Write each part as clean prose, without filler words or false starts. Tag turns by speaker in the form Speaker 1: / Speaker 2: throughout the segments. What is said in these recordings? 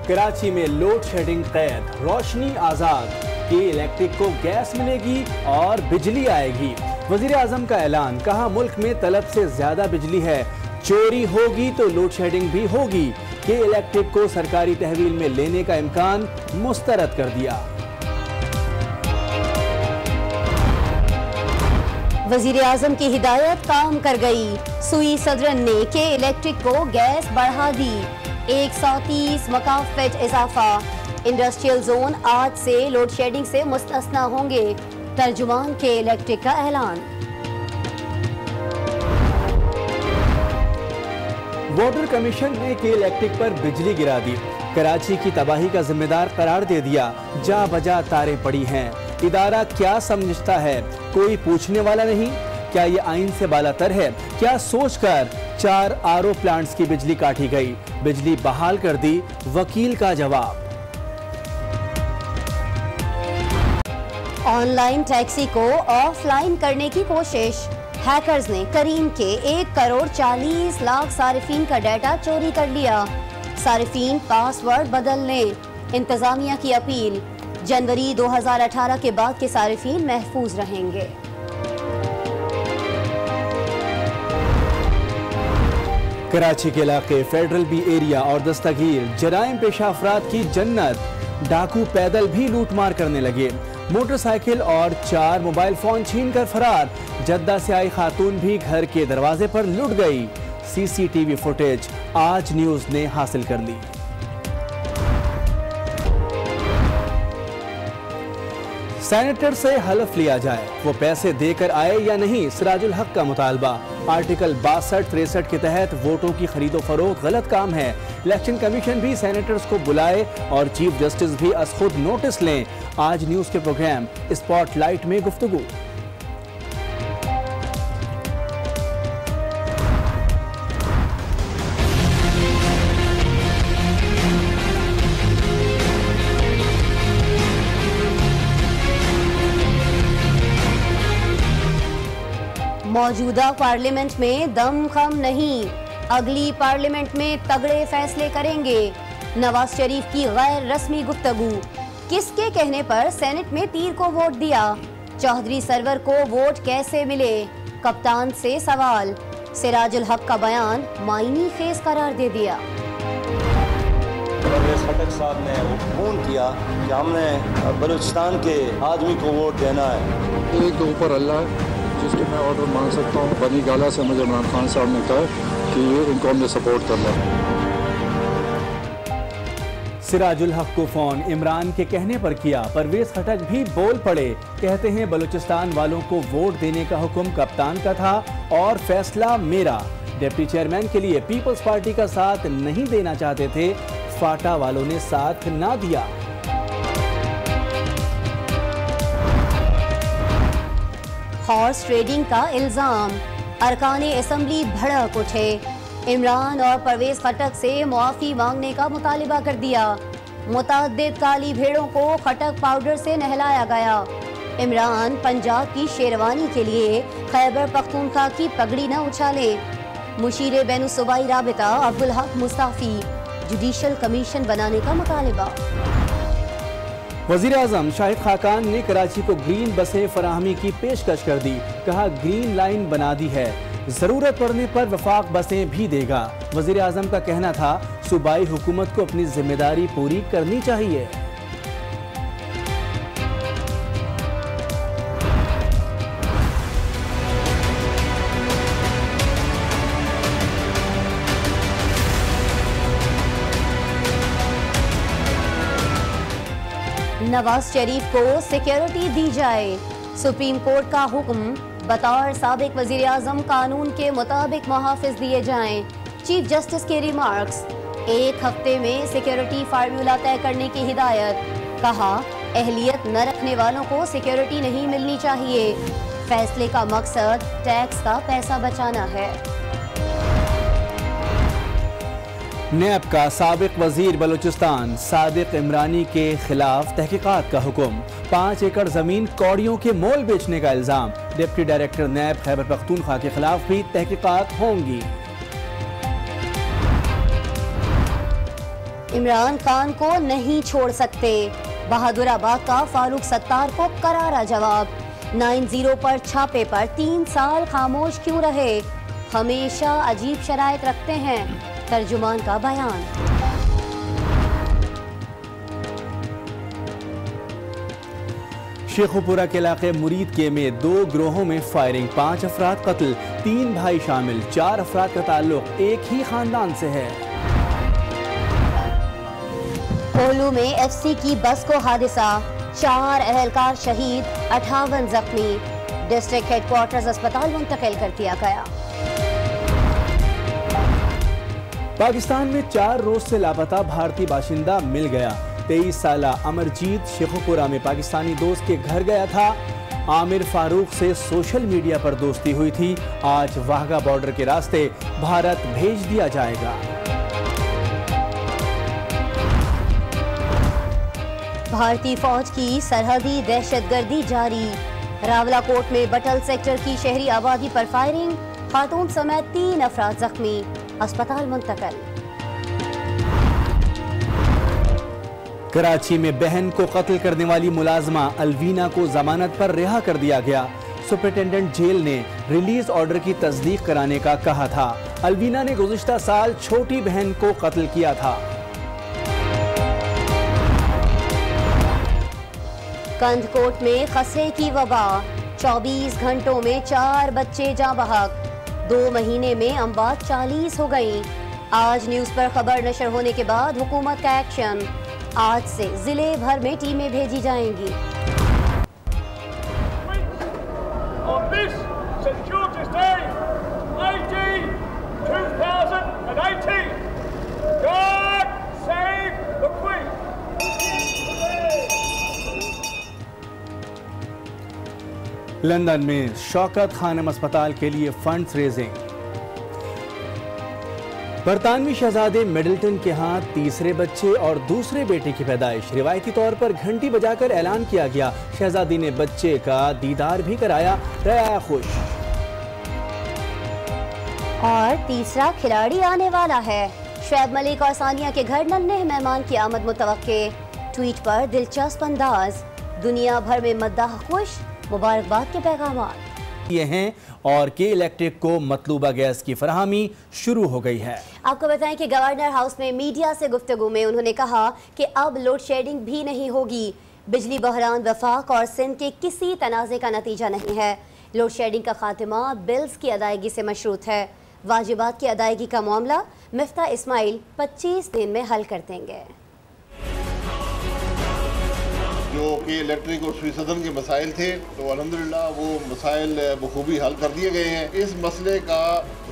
Speaker 1: کراچی میں load shedding قید، روشنی آزاد، کے الیکٹرک کو گیس ملے گی اور بجلی آئے گی۔ وزیر اعظم کا اعلان، کہا ملک میں طلب سے زیادہ بجلی ہے، چوری ہوگی تو لوڈ شیڈنگ بھی ہوگی۔ کے الیکٹرک کو سرکاری تحویل میں لینے کا امکان مسترد کر دیا۔
Speaker 2: وزیر اعظم کی ہدایت کام کر گئی، سوئی صدرن نے کے الیکٹرک کو گیس بڑھا دی، 130 مقام فٹ اضافہ۔ انڈسٹریل زون آج سے لوڈ شیڈنگ سے مستثنی ہوں گے، ترجمان کے الیکٹرک کا اعلان۔
Speaker 1: واٹر کمیشن نے کے الیکٹرک پر بجلی گرا دی، کراچی کی تباہی کا ذمہ دار قرار دے دیا، جا بجا تاریں پڑی ہیں۔ ادارہ کیا سمجھتا ہے، کوئی پوچھنے والا نہیں؟ کیا یہ آئین سے بالا تر ہے؟ کیا سوچ کر 4 آر او پلانٹس کی بجلی کاٹی گئی، بجلی بحال کر دی؟ وکیل کا جواب۔
Speaker 2: آن لائن ٹیکسی کو آف لائن کرنے کی کوشش، ہیکرز نے کریم کے 1 کروڑ 40 لاکھ صارفین کا ڈیٹا چوری کر لیا، صارفین پاس ورڈ بدل لیں، انتظامیہ کی اپیل، جنوری 2018 کے بعد کے صارفین محفوظ رہیں گے۔
Speaker 1: کراچی کے علاقے فیڈرل بی ایریا اور دستگیر، جرائم پیشہ افراد کی جنت، ڈاکو پیدل بھی لوٹ مار کرنے لگے، موٹر سائیکل اور 4 موبائل فون چھین کر فرار، جدہ سے آئی خاتون بھی گھر کے دروازے پر لٹ گئی، سی سی ٹی وی فوٹیج آج نیوز نے حاصل کر لی۔ سینیٹر سے حلف لیا جائے، وہ پیسے دے کر آئے یا نہیں، سراج الحق کا مطالبہ۔ آرٹیکل 62-63 کے تحت ووٹوں کی خرید و فروخت غلط کام ہے، الیکشن کمیشن بھی سینیٹرز کو بلائے اور چیف جسٹس بھی از خود نوٹس لیں۔ آج نیوز کے پروگرام اسپاٹ لائٹ میں گفتگو۔
Speaker 2: موجودہ پارلیمنٹ میں دم خم نہیں، اگلی پارلیمنٹ میں تگڑے فیصلے کریں گے، نواز شریف کی غیر رسمی گفتگو، کس کے کہنے پر سینٹ میں تیر کو ووٹ دیا، چودھری سرور کو ووٹ کیسے ملے، کپتان سے سوال، سراج الحق کا بیان معنی خیز قرار دے دیا۔
Speaker 3: پرویز خٹک صاحب نے فون کیا کہ ہم نے بلوچستان کے آدمی کو ووٹ دینا ہے۔
Speaker 4: ایک کے اوپر اللہ ہے جس کے میں آرڈر مان سکتا ہوں، بنی گالا سے مجھے عمران خان صاحب نے کہا کہ ان کو ہم نے سپورٹ کرنا ہے۔
Speaker 1: سراج الحق کو فون عمران کے کہنے پر کیا، پرویز خٹک بھی بول پڑے، کہتے ہیں بلوچستان والوں کو ووٹ دینے کا حکم کپتان کا تھا اور فیصلہ میرا، ڈپٹی چیئرمین کے لیے پیپلز پارٹی کا ساتھ نہیں دینا چاہتے تھے، فاٹا والوں نے ساتھ نہ دیا۔
Speaker 2: ہارس ٹریڈنگ کا الزام، ارکان اسمبلی بھڑک اٹھے، عمران اور پرویز خٹک سے معافی مانگنے کا مطالبہ کر دیا، متعدد کالی بھیڑوں کو خٹک پاؤڈر سے نہلایا گیا، عمران پنجاب کی شیروانی کے لیے خیبر پختونخوا کی پگڑی نہ اچھالے، مشیر بین الصوبائی رابطہ عبدالحق مصطفی، جوڈیشل کمیشن بنانے کا مطالبہ۔
Speaker 1: وزیر اعظم شاہد خاقان نے کراچی کو گرین بسیں فراہمی کی پیشکش کر دی، کہا گرین لائن بنا دی ہے، ضرورت پڑنے پر وفاق بسیں بھی دے گا۔ وزیر اعظم کا کہنا تھا صوبائی حکومت کو اپنی ذمہ داری پوری کرنی چاہیے۔
Speaker 2: نواز شریف کو سیکیورٹی دی جائے، سپریم کورٹ کا حکم، بطور سابق وزیر اعظم قانون کے مطابق محافظ دیے جائیں، چیف جسٹس کے ریمارکس، 1 ہفتے میں سیکیورٹی فارمولا طے کرنے کی ہدایت، کہا اہلیت نہ رکھنے والوں کو سیکیورٹی نہیں ملنی چاہیے، فیصلے کا مقصد ٹیکس کا پیسہ بچانا ہے۔
Speaker 1: نیب کا سابق وزیر بلوچستان صادق عمرانی کے خلاف تحقیقات کا حکم، 5 ایکڑ زمین کوڑیوں کے مول بیچنے کا الزام، deputy director NAB Khyber Pakhtunkhwa کے خلاف بھی تحقیقات ہوں گی۔
Speaker 2: इमरान खान को नहीं छोड़ सकते, बहादुराबाद का फारूक सत्तार को करारा जवाब। 9-0 पर छापे पर 3 साल खामोश क्यों रहे, हमेशा अजीब शराइत रखते हैं, तर्जुमान का बयान।
Speaker 1: शेखुपुरा के इलाके मुरीद के में 2 गिरोहों में फायरिंग, 5 अफराद कत्ल, 3 भाई शामिल, 4 अफराद का ताल्लुक एक ही खानदान से है।
Speaker 2: कोल्लू में एफसी की बस को हादसा, 4 अहलकार शहीद, 58 जख्मी, डिस्ट्रिक्ट हेडक्वार्टर्स अस्पताल मुंतकिल कर दिया गया।
Speaker 1: पाकिस्तान में 4 रोज से लापता भारतीय बाशिंदा मिल गया। 23 साला अमरजीत शेखुपुरा में पाकिस्तानी दोस्त के घर गया था। आमिर फारूक से सोशल मीडिया पर दोस्ती हुई थी। आज वाघा बॉर्डर के रास्ते भारत भेज दिया जाएगा।
Speaker 2: भारतीय फौज की सरहदी दहशतगर्दी जारी, रावलाकोट में बटल सेक्टर की शहरी आबादी पर फायरिंग, खातून समेत 3 अफराद जख्मी, अस्पताल मुंतकिल।
Speaker 1: कराची में बहन को कत्ल करने वाली मुलाजमा अलवीना को जमानत पर रिहा कर दिया गया। सुपरिटेंडेंट जेल ने रिलीज ऑर्डर की तस्दीक कराने का कहा था। अलवीना ने गुज़िश्ता साल छोटी बहन को कत्ल किया था।
Speaker 2: कंधकोट में खसरे की वबा, 24 घंटों में 4 बच्चे जाँ बहक, 2 महीने में अमवात 40 हो गई। आज न्यूज़ पर खबर नशर होने के बाद हुकूमत का एक्शन, आज से जिले भर में टीमें भेजी जाएंगी।
Speaker 1: लंदन में शौकत खानम अस्पताल के लिए फंड्स रेजिंग। बरतानवी शहजादे मिडल्टन के हाथ तीसरे बच्चे और दूसरे बेटे की पैदाइश, रिवायती तौर पर घंटी बजाकर ऐलान किया गया। शहजादी ने बच्चे का दीदार भी कराया, रहा खुश।
Speaker 2: और तीसरा खिलाड़ी आने वाला है, शुएब मलिक और सानिया के घर नन्हे मेहमान की आमद मुतवक्के। ट्वीट पर दिलचस्प अंदाज, दुनिया भर में मद्दाह खुश, मुबारकबाद के पैगामात
Speaker 1: ये हैं और के इलेक्ट्रिक को मतलूबा गैस की फराहमी शुरू हो गई है।
Speaker 2: आपको बताएं कि गवर्नर हाउस में मीडिया से गुफ्तगू में उन्होंने कहा कि अब लोड शेडिंग भी नहीं होगी। बिजली बहरान वफाक और सिंध के किसी तनाज़े का नतीजा नहीं है। लोड शेडिंग का खात्मा बिल्स की अदायगी से मशरूत है। वाजिबात की अदायगी का मामला मिफ्ता इस्माइल 25 दिन में हल कर देंगे।
Speaker 5: जो कि इलेक्ट्रिक और सुई सदन के मसाइल थे तो अल्हम्दुलिल्लाह वो मसाइल बखूबी हल कर दिए गए हैं। इस मसले का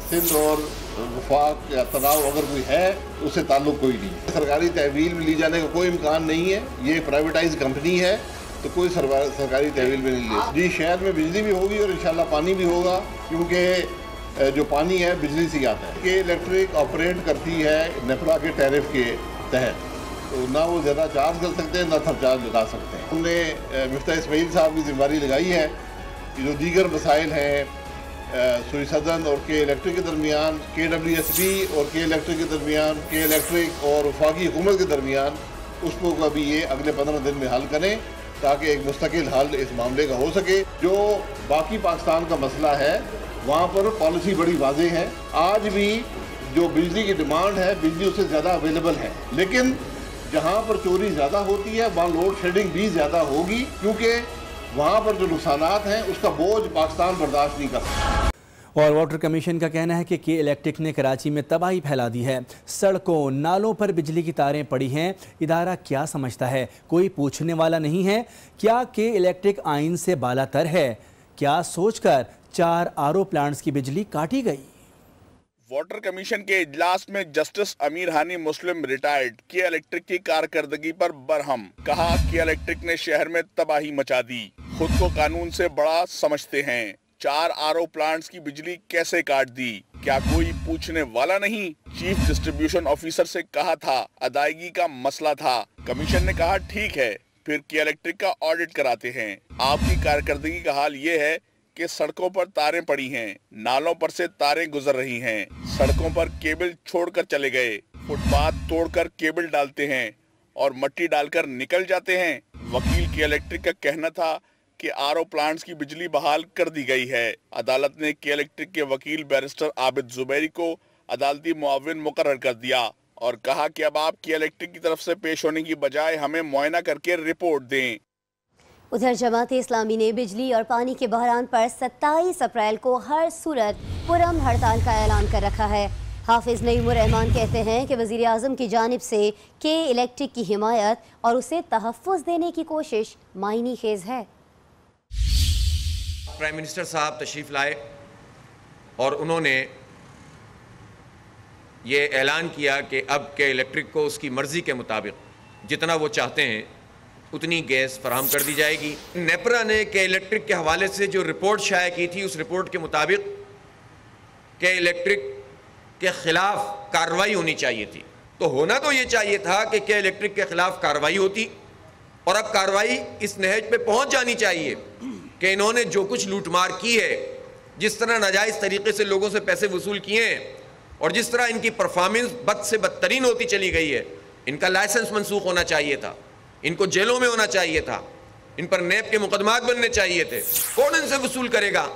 Speaker 5: सिंध और वफाक या तनाव अगर कोई है उससे ताल्लुक कोई नहीं है। सरकारी तहवील में ली जाने का कोई इम्कान नहीं है। ये प्राइवेटाइज कंपनी है तो कोई सरकारी तहवील में नहीं ले। जी शहर में बिजली भी होगी और इंशाल्लाह पानी भी होगा, क्योंकि जो पानी है बिजली से आता है। कि इलेक्ट्रिक ऑपरेट करती है नेफरा के टैरिफ के तहत, तो ना वो ज़्यादा चार्ज कर सकते हैं ना थप चार्ज लगा सकते हैं। हमने मिफ्ता इस्माइल साहब की जिम्मेदारी लगाई है कि जो दीगर मसाइल हैं सुई सदन और के इलेक्ट्रिक के दरमियान, KWSB और के इलेक्ट्रिक के दरमियान, के इलेक्ट्रिक और वफाकी हुकूमत के दरमियान, उसको कभी ये अगले 15 दिन में हल करें ताकि एक मुस्तकिल हल इस मामले का हो सके। जो बाकी पाकिस्तान का मसला है वहाँ पर पॉलिसी बड़ी वाज़ेह है। आज भी जो बिजली की डिमांड है बिजली उससे ज़्यादा अवेलेबल है, लेकिन जहाँ पर चोरी ज़्यादा होती है वहाँ लोड शेडिंग भी ज़्यादा होगी, क्योंकि वहाँ पर जो नुकसानात हैं उसका बोझ पाकिस्तान बर्दाश्त नहीं कर सकता।
Speaker 1: और वाटर कमीशन का कहना है कि के इलेक्ट्रिक ने कराची में तबाही फैला दी है। सड़कों नालों पर बिजली की तारें पड़ी हैं। इदारा क्या समझता है, कोई पूछने वाला नहीं है। क्या के इलेक्ट्रिक आइन से बालातर है? क्या सोचकर 4 RO प्लांट्स की बिजली काटी गई?
Speaker 6: वाटर कमीशन के इजलास में जस्टिस अमीर हानी मुस्लिम रिटायर्ड के इलेक्ट्रिक की कारकर्दगी पर बरहम, कहा कि इलेक्ट्रिक ने शहर में तबाही मचा दी, खुद को कानून से बड़ा समझते हैं। 4 RO प्लांट्स की बिजली कैसे काट दी, क्या कोई पूछने वाला नहीं? चीफ डिस्ट्रीब्यूशन ऑफिसर से कहा था अदायगी का मसला था। कमीशन ने कहा ठीक है, फिर के इलेक्ट्रिक का ऑडिट कराते हैं। आपकी कारकर्दगी का हाल ये है कि सड़कों पर तारें पड़ी हैं, नालों पर से तारें गुजर रही हैं, सड़कों पर केबल छोड़कर चले गए, फुट पाथ तोड़कर केबल डालते हैं और मट्टी डालकर निकल जाते हैं। वकील के इलेक्ट्रिक का कहना था कि आरओ प्लांट्स की बिजली बहाल कर दी गई है। अदालत ने के इलेक्ट्रिक के वकील बैरिस्टर आबिद जुबैरी को अदालती मुआविन मुकर्रर कर दिया और कहा कि अब आप के इलेक्ट्रिक की तरफ से पेश होने की बजाय हमें मुआयना करके रिपोर्ट दें।
Speaker 2: उधर जमात इस्लामी ने बिजली और पानी के बहरान पर 27 अप्रैल को हर सूरत पुरम हड़ताल का ऐलान कर रखा है। हाफिज नईमुर रहमान कहते हैं कि वज़ीर आज़म की जानिब से के इलेक्ट्रिक की हिमायत और उसे तहफ़्फ़ुज़ देने की कोशिश मायनी खेज़ है।
Speaker 7: प्राइम मिनिस्टर साहब तशरीफ़ लाए और उन्होंने ये ऐलान किया कि अब के इलेक्ट्रिक को उसकी मर्ज़ी के मुताबिक जितना वो चाहते हैं उतनी गैस फराहम कर दी जाएगी। नेपरा ने के इलेक्ट्रिक के हवाले से जो रिपोर्ट शाया की थी, उस रिपोर्ट के मुताबिक के इलेक्ट्रिक के ख़िलाफ़ कार्रवाई होनी चाहिए थी। तो होना तो ये चाहिए था कि के इलेक्ट्रिक के ख़िलाफ़ कार्रवाई होती और अब कार्रवाई इस नहज पे पहुंच जानी चाहिए कि इन्होंने जो कुछ लूटमार की है, जिस तरह नाजायज़ तरीके से लोगों से पैसे वसूल किए हैं और जिस तरह इनकी परफॉर्मेंस बद से बदतरीन होती चली गई है, इनका लाइसेंस मनसूख होना चाहिए था, इनको जेलों में होना चाहिए था, इन पर नैब के मुकदमात बनने चाहिए थे। कौन इनसे वसूल करेगा?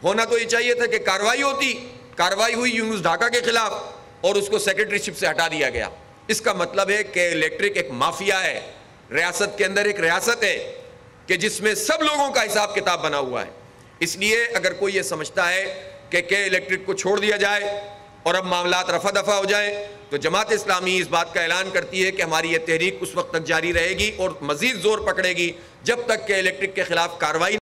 Speaker 7: होना तो ये चाहिए था कि कार्रवाई होती। कार्रवाई हुई यूनुस ढाका के खिलाफ और उसको सेक्रेटरीशिप से हटा दिया गया। इसका मतलब है कि इलेक्ट्रिक एक माफिया है, रियासत के अंदर एक रियासत है कि जिसमें सब लोगों का हिसाब किताब बना हुआ है। इसलिए अगर कोई ये समझता है कि के इलेक्ट्रिक को छोड़ दिया जाए और अब मामलात रफा दफा हो जाए, तो जमात इस्लामी इस बात का ऐलान करती है कि हमारी ये तहरीक उस वक्त तक जारी रहेगी और मजीद जोर पकड़ेगी जब तक के इलेक्ट्रिक के खिलाफ कार्रवाई